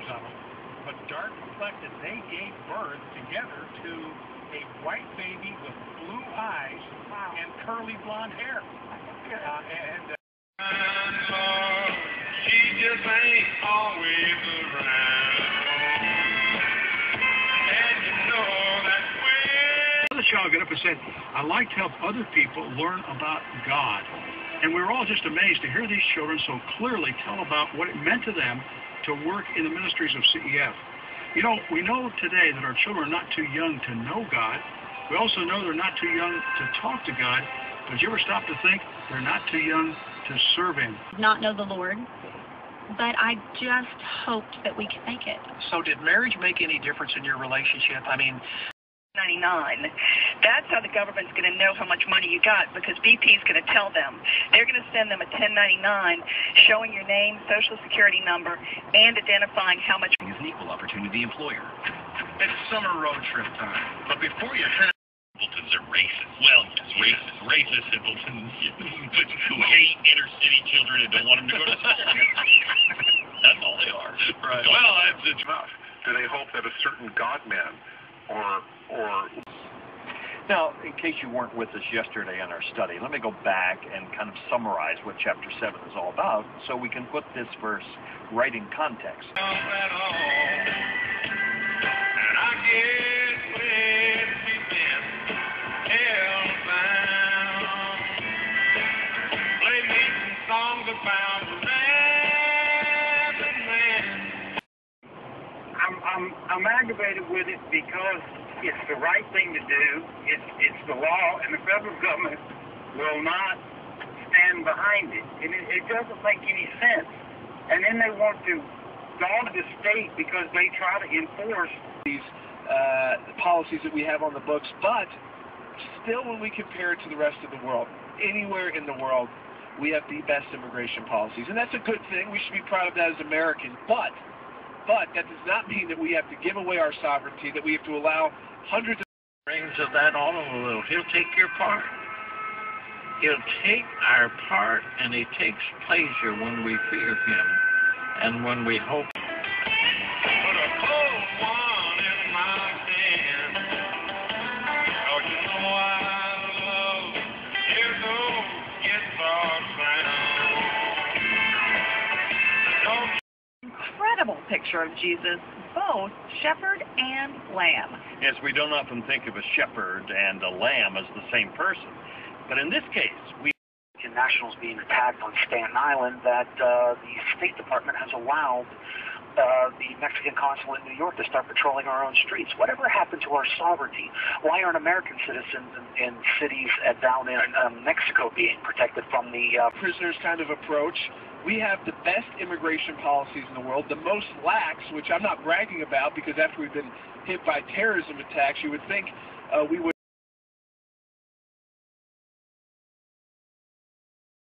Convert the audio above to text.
pictures of them, but Dart reflected they gave birth together to a white baby with blue eyes and curly blonde hair. She just ain't always around. And you know that when the child got up and said, "I like to help other people learn about God." And we were all just amazed to hear these children so clearly tell about what it meant to them to work in the ministries of CEF. You know, we know today that our children are not too young to know God. We also know they're not too young to talk to God. But did you ever stop to think they're not too young to serve Him? Not know the Lord, but I just hoped that we could make it. So did marriage make any difference in your relationship? I mean, 99. That's how the government's going to know how much money you got, because BP's going to tell them. They're going to send them a 1099 showing your name, social security number, and identifying how much. Is an equal opportunity employer. it's summer road trip time. But before you head, simpletons are racist. Well, yes, racist simpletons who hate inner city children and don't want them to go to school. That's all they are. Right. Well, it's enough. Do they hope that a certain God-man or Now, in case you weren't with us yesterday on our study, let me go back and kind of summarize what chapter 7 is all about so we can put this verse right in context. I'm aggravated with it because it's the right thing to do. It's the law, and the federal government will not stand behind it. And it doesn't make any sense. And then they want to dog the state because they try to enforce these policies that we have on the books. But still, when we compare it to the rest of the world, anywhere in the world, we have the best immigration policies. And that's a good thing. We should be proud of that as Americans. But that does not mean that we have to give away our sovereignty, that we have to allow hundreds of brings of that all a little. He'll take your part. He'll take our part, and He takes pleasure when we fear Him and when we hope. Put a cold one in my hand. Oh, you know I love hear those guitar sound. Incredible picture of Jesus, both shepherd and lamb. Yes, we don't often think of a shepherd and a lamb as the same person. But in this case, nationals being attacked on Staten Island, that the State Department has allowed the Mexican consulate in New York to start patrolling our own streets. Whatever happened to our sovereignty? Why aren't American citizens in cities down in Mexico being protected from the prisoners kind of approach? We have the best immigration policies in the world, the most lax, which I'm not bragging about because after we've been hit by terrorism attacks, you would think we would